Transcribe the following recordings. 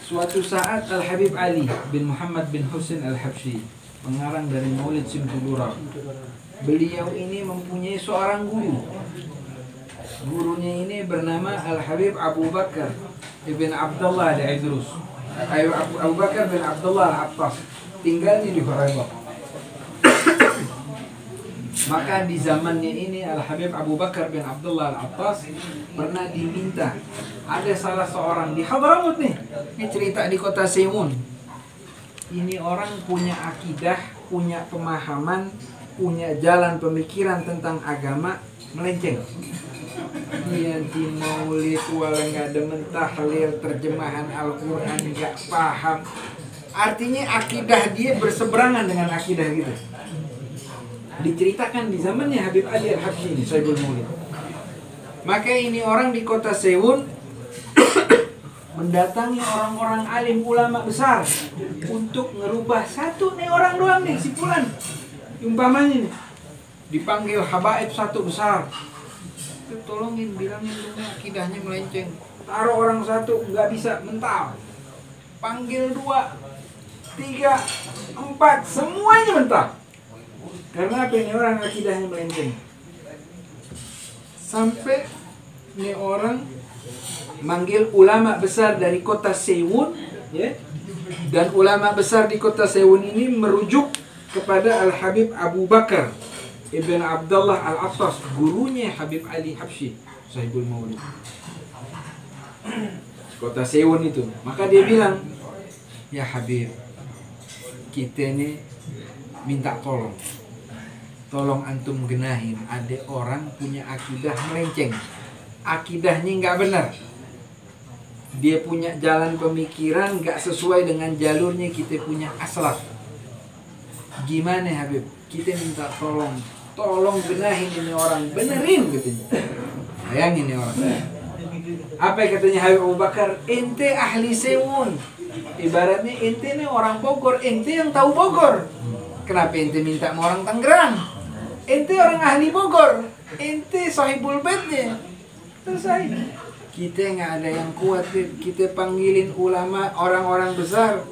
Suatu saat Al-Habib Ali bin Muhammad bin Husain Al-Habsyi, pengarang dari Maulid Simtudurah, beliau ini mempunyai seorang guru. Gurunya ini bernama Al-Habib Abu Bakar ibn Abdullah al-Idrus, Abu Bakar bin Abdullah al-Attas, tinggalnya di Huraybah. Maka di zamannya ini Al-Habib Abu Bakar bin Abdullah al-Attas pernah diminta, ada salah seorang di Hadramaut nih, ini cerita di kota Sewun. Ini orang punya akidah, punya pemahaman, punya jalan pemikiran tentang agama melenceng. Dia di maulid wala nggak demen tahlil, terjemahan Al-Quran nggak paham. Artinya akidah dia berseberangan dengan akidah gitu. Diceritakan di zamannya Habib Ali Al-Habsyi ini, Sahibul Maulid. Maka ini orang di kota Sewun mendatangi orang-orang alim ulama besar untuk ngerubah satu nih orang doang nih, si Fulan. Umpamanya nih, dipanggil habaib satu besar. Tolongin, bilangin dulu akidahnya melenceng. Taruh orang satu nggak bisa, mental. Panggil 2, 3, 4, semuanya mental. Karena apa, ini orang akidahnya melenceng. Sampai ini orang manggil ulama besar dari kota Sewun, ya. Dan ulama besar di kota Sewun ini merujuk kepada Al-Habib Abu Bakar ibn Abdullah al-Attas, gurunya Habib Ali Habsyi, Sahibul Maulid. Kota Sewun itu. Maka dia bilang, ya Habib, kita ini minta tolong. Tolong antum genahin, ada orang punya akidah melenceng. Akidahnya nggak benar. Dia punya jalan pemikiran nggak sesuai dengan jalurnya kita punya aslaf. Gimana Habib? Kita minta tolong. Tolong genahin ini orang, benerin katanya. Bayangin ini orang. Apa katanya Habib Abu Bakar? Ente ahli Sewun. Ibaratnya ente ini orang Bogor, ente yang tahu Bogor. Kenapa ente minta sama orang Tangerang? Ente orang ahli Bogor, ente sahibul baitnya. Selesai. Kita nggak ada yang kuat, kita panggilin ulama, orang-orang besar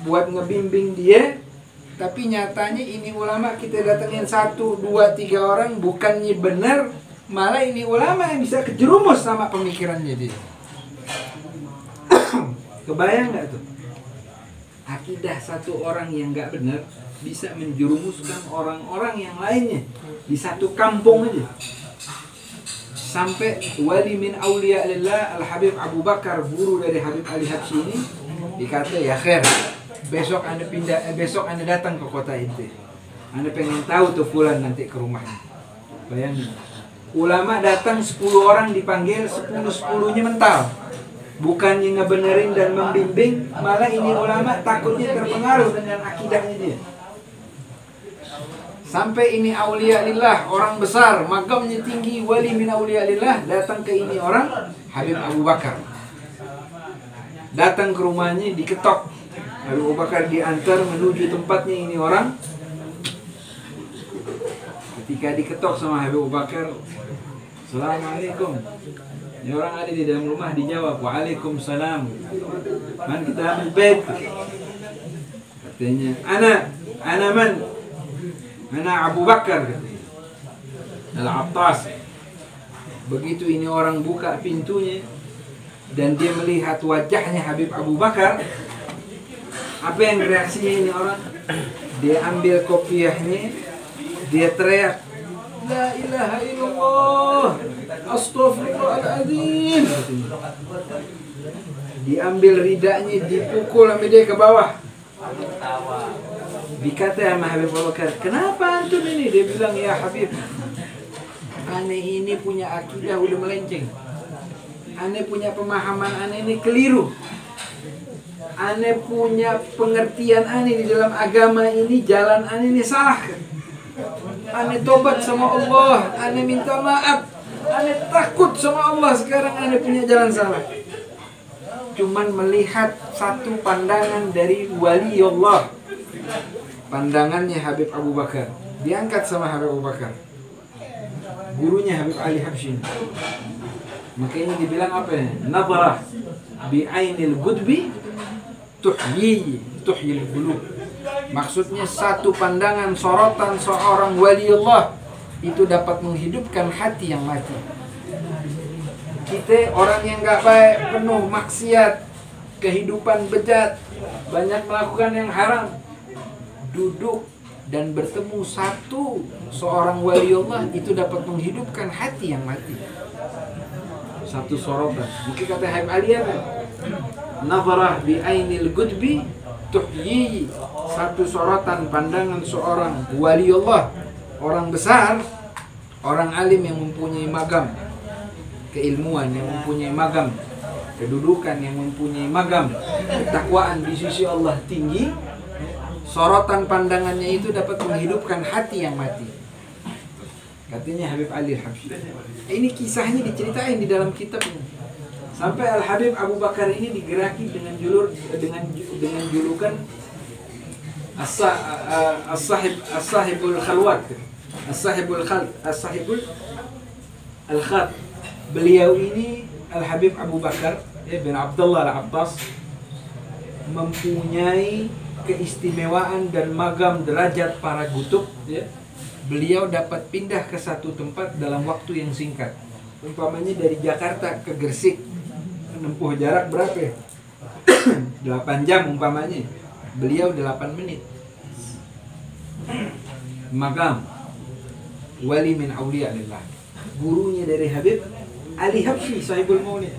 buat ngebimbing dia. Tapi nyatanya ini ulama kita datengin 1, 2, 3 orang, bukannya benar, malah ini ulama yang bisa kejerumus sama pemikirannya dia. Kebayang nggak tuh? Akidah satu orang yang nggak benar bisa menjerumuskan orang-orang yang lainnya di satu kampung aja. Sampai wali min awliya lillah Al-Habib Abu Bakar, guru dari Habib Ali Habsyi ini, dikata, ya khair, besok anda pindah, besok anda datang ke kota ente, anda pengen tahu tuh Fulan nanti ke rumahnya. Bayangin, ulama datang 10 orang dipanggil, 10-10-nya mental. Bukannya ngebenerin dan membimbing, malah ini ulama takutnya terpengaruh dengan akidahnya dia. Sampai ini aulia lillah, orang besar, makamnya tinggi, wali min aulia lillah, datang ke ini orang, Habib Abu Bakar. Datang ke rumahnya, diketok. Habib Abu Bakar diantar menuju tempatnya ini orang. Ketika diketok sama Habib Abu Bakar, Assalamualaikum. Ini orang ada di dalam rumah, dijawab, Waalaikumsalam. Man kita ambil bed. Katanya, Ana man? Ana Abu Bakar, katanya. Al-Attas. Begitu ini orang buka pintunya dan dia melihat wajahnya Habib Abu Bakar, apa yang reaksinya ini orang? Dia ambil kopiahnya, dia teriak, La ilaha illallah, astaghfirullahaladzim. Diambil ridanya, dipukul sampai dia ke bawah. Dikata sama Habib Abu Bakar, kenapa antum ini? Dia bilang, ya Habib, aneh ini punya akidah udah melenceng. Aneh punya pemahaman aneh ini keliru. Aneh punya pengertian aneh di dalam agama ini, jalan aneh ini salah. Aneh tobat sama Allah, aneh minta maaf, aneh takut sama Allah, sekarang aneh punya jalan salah. Cuman melihat satu pandangan dari wali Allah, pandangannya Habib Abu Bakar, diangkat sama Habib Abu Bakar, gurunya Habib Ali Habsyi. Makanya dibilang apa ya? Nadarah bi'ainil gudbi tuhyil qulub. Maksudnya satu pandangan sorotan seorang waliullah itu dapat menghidupkan hati yang mati. Kita orang yang gak baik, penuh maksiat, kehidupan bejat, banyak melakukan yang haram, duduk dan bertemu seorang waliullah itu dapat menghidupkan hati yang mati. Satu sorotan. Mungkin kata Habib Ali apa? Nazarah bi ainil gudbi tuhyi. Satu sorotan pandangan seorang waliullah, orang besar, orang alim yang mempunyai magam keilmuan, yang mempunyai magam kedudukan, yang mempunyai magam ketakwaan di sisi Allah tinggi. Sorotan pandangannya itu dapat menghidupkan hati yang mati. Katanya Habib Ali Al-Habsyi. Ini kisahnya diceritain di dalam kitabnya. Sampai Al-Habib Abu Bakar ini digeraki dengan julukan As-Sahibul Khalwat, As-Sahibul Al-Khat. Beliau ini Al-Habib Abu Bakar bin Abdullah Al-Abbas mempunyai keistimewaan dan magam derajat para gutub, ya. Beliau dapat pindah ke satu tempat dalam waktu yang singkat. Umpamanya dari Jakarta ke Gresik menempuh jarak berapa ya? 8 jam umpamanya. Beliau 8 menit. Magam wali min awliya lillah. Gurunya dari Habib Ali Habsyi Sahibul Maulid.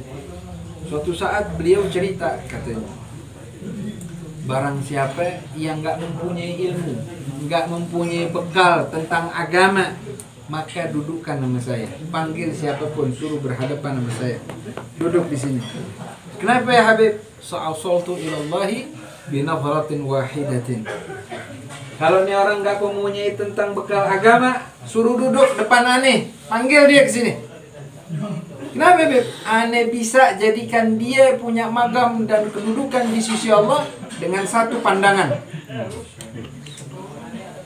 Suatu saat beliau cerita, katanya, barang siapa yang gak mempunyai ilmu, gak mempunyai bekal tentang agama, maka dudukkan nama saya. Panggil siapapun, suruh berhadapan sama saya. Duduk di sini. Kenapa ya Habib? Sa'asaltu ilallahi binafratin wahidatin. Kalau ini orang gak mempunyai tentang bekal agama, suruh duduk depan aneh. Panggil dia ke sini. Kenapa Beb? Aneh bisa jadikan dia punya magam dan kedudukan di sisi Allah dengan satu pandangan.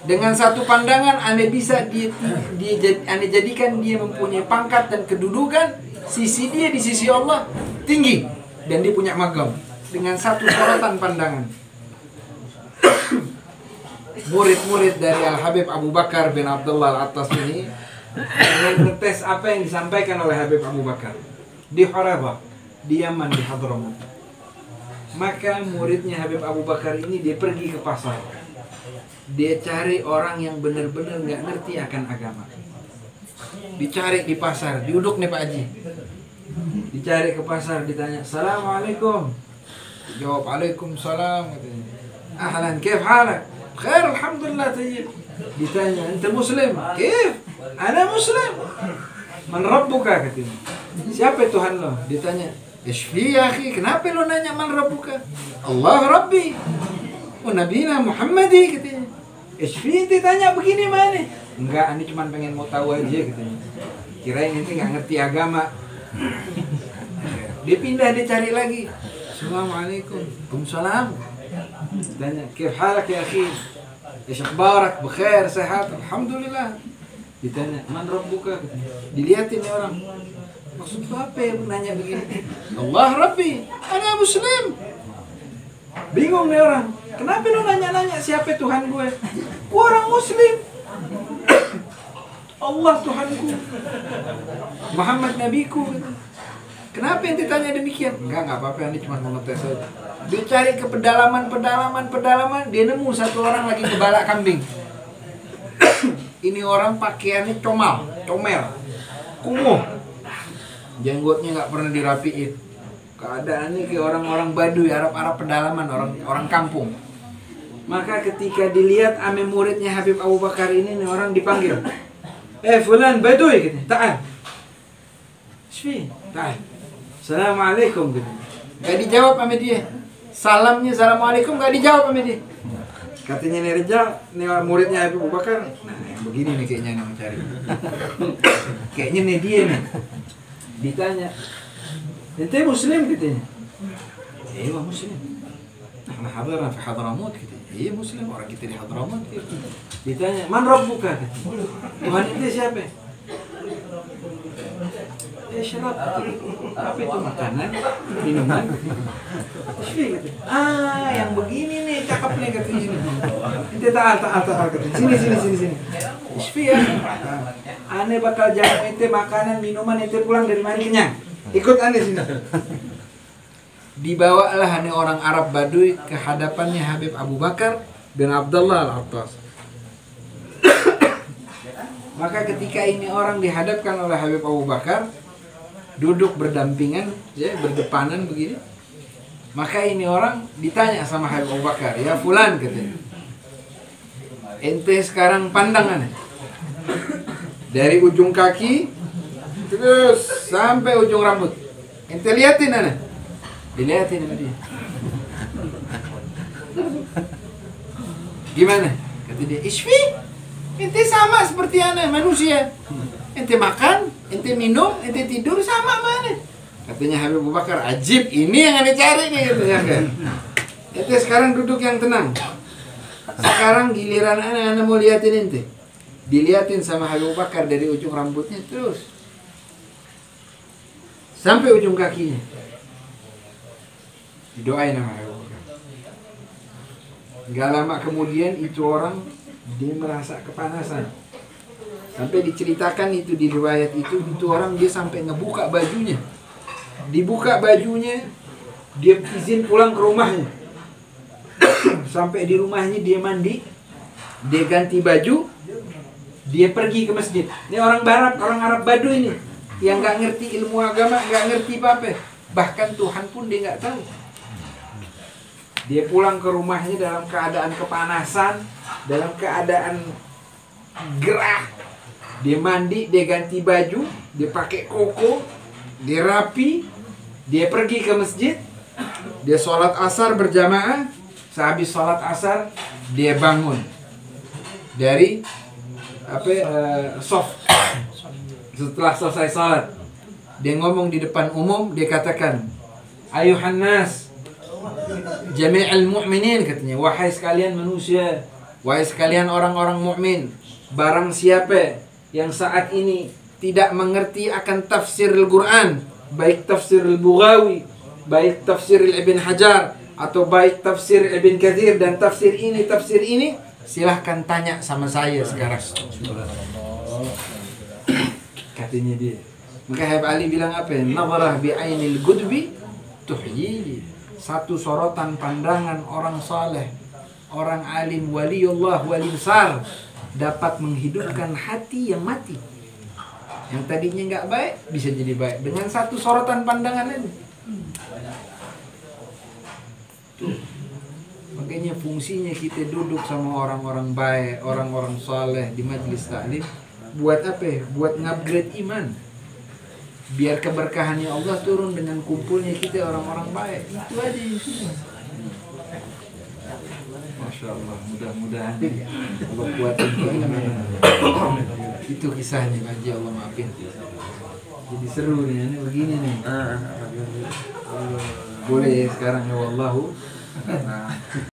Dengan satu pandangan aneh bisa aneh jadikan dia mempunyai pangkat dan kedudukan sisi dia di sisi Allah tinggi dan dia punya magam dengan satu sorotan pandangan. Murid-murid dari Al-Habib Abu Bakar bin Abdullah Al-Attas ini dengan ngetes apa yang disampaikan oleh Habib Abu Bakar di Harabah, di Yaman, di Hadramut. Maka muridnya Habib Abu Bakar ini dia pergi ke pasar. Dia cari orang yang benar-benar nggak ngerti akan agama. Dicari di pasar, diuduk nih Pak Haji. Dicari ke pasar, ditanya, "Assalamualaikum." Jawab, "Waalaikumsalam." Katanya, "Ahlan, kif halak?" "Khair, alhamdulillah, tayyib." Ditanya, "Anta muslim?" "Kif? Ana muslim." "Man rabbuka?" katanya. "Siapa Tuhan lo?" Ditanya, "Ishfi ya akhi, kenapa lo nanya man rabbuka?" "Allah Rabbi wa nabiyina Muhammadi," katanya. "Ishfi ditanya begini mana?" "Enggak, ani cuma pengen mau tahu aja," katanya. Kirain nanti nggak ngerti agama. Dia pindah, dia cari lagi. "Assalamualaikum." "Waalaikumsalam." Tanya, "Kif halak ya akhi? Ish akhbarak? Bikhair, sehat?" "Alhamdulillah." Ditanya, "Man rabbuka?" Dilihatin nih orang. Maksud apa ya nanya begini? "Allah Rabbi, ana muslim." Bingung nih orang. Kenapa lu nanya-nanya siapa Tuhan gue? Gue orang muslim. Allah Tuhanku, Muhammad nabiku. Kenapa yang ditanya demikian? Enggak apa-apa, ini cuma mau ngetes aja. Dia cari ke pedalaman, dia nemu satu orang lagi ngebalak kambing. Ini orang pakaiannya comel, kumuh. Jenggotnya nggak pernah dirapiin. Keadaannya kayak orang-orang Baduy, Arab pedalaman, orang kampung. Maka ketika dilihat ame muridnya Habib Abu Bakar ini, nih orang dipanggil. Fulan Baduy, gitu. "Ta'al." "Shfi, ta'al." "Assalamualaikum," gitu. Gak dijawab sama dia. Salamnya "Assalamualaikum," gak dijawab sama dia. Katanya nih Rijal, nih muridnya Habib Abu Bakar. Nah, yang begini nih kayaknya yang mencari. Kayaknya nih dia nih. Ditanya, "Ente muslim?" katanya. "Iya muslim." "Nah, hadirna fi Hadramut," katanya. "Iya muslim, orang kita di Hadramut." Ditanya, "Man rabbuka?" Tuhan itu siapa? Ishrab. Apa itu makanan? Minuman? Isfi kata. Yang begini nih cakep nih katanya ini. Ente ta'al katanya. Sini. Isfi ya. Ane bakal jamu ente makanan, minuman, ente pulang dari mari kenyang. Ikut ane sini. Dibawalah ane orang Arab Baduy ke hadapannya Habib Abu Bakar bin Abdullah Al-Attas. Maka ketika ini orang dihadapkan oleh Habib Abu Bakar, duduk berdampingan, ya, berdepanan begini. Maka ini orang ditanya sama Habib Abu Bakar, ya fulan katanya, ente sekarang pandangan dari ujung kaki terus sampai ujung rambut, ente liatin ana, diliatin sama dia. Gimana? Kata dia, Isfi, ente sama seperti anak manusia. Ente makan, ente minum, ente tidur sama mana? Katanya Habib Abu Bakar, ajib, ini yang ane cari nih katanya kan. Ente sekarang duduk yang tenang. Sekarang giliran anak mau liatin ente. Diliatin sama Habib Abu Bakar dari ujung rambutnya terus sampai ujung kakinya. Didoain sama Habib Abu Bakar. Gak lama kemudian itu orang dia merasa kepanasan. Sampai diceritakan itu di riwayat itu orang dia sampai ngebuka bajunya. Dibuka bajunya, dia izin pulang ke rumahnya. Sampai di rumahnya dia mandi, dia ganti baju, dia pergi ke masjid. Ini orang Barat, orang Arab Baduy ini, yang nggak ngerti ilmu agama, nggak ngerti apa-apa. Bahkan Tuhan pun dia nggak tahu. Dia pulang ke rumahnya dalam keadaan kepanasan, dalam keadaan gerah. Dia mandi, dia ganti baju, dia pakai koko, dia rapi, dia pergi ke masjid, dia sholat asar berjamaah. Sehabis sholat asar, dia bangun dari soft. Setelah selesai sholat, dia ngomong di depan umum, dia katakan, ayuhan nas, jami'al mu'minin, katanya, wahai sekalian manusia, wahai sekalian orang-orang mukmin, barang siapa yang saat ini tidak mengerti akan tafsir Al-Quran, baik tafsir Al-Bughawi, baik tafsir Ibn Hajar, atau baik tafsir Ibn Katsir dan tafsir ini, silahkan tanya sama saya sekarang. Katanya dia. Maka Habib Ali bilang apa ya? Nazarah bi'ainil gudbi tuhyi. Satu sorotan pandangan orang saleh, orang alim, waliullah, wali besar, dapat menghidupkan hati yang mati. Yang tadinya nggak baik bisa jadi baik dengan satu sorotan pandangan ini. Makanya fungsinya kita duduk sama orang-orang baik, orang-orang saleh di majelis taklim. Buat apa? Buat ngupgrade iman. Biar keberkahannya Allah turun dengan kumpulnya kita orang-orang baik. Itu aja. Masya Allah, mudah-mudahan Allah kuatin keimanan. Itu kisahnya, Pak Haji, Allah maafin. Jadi seru nih, ini begini nih. Boleh ya sekarang ya wallahu.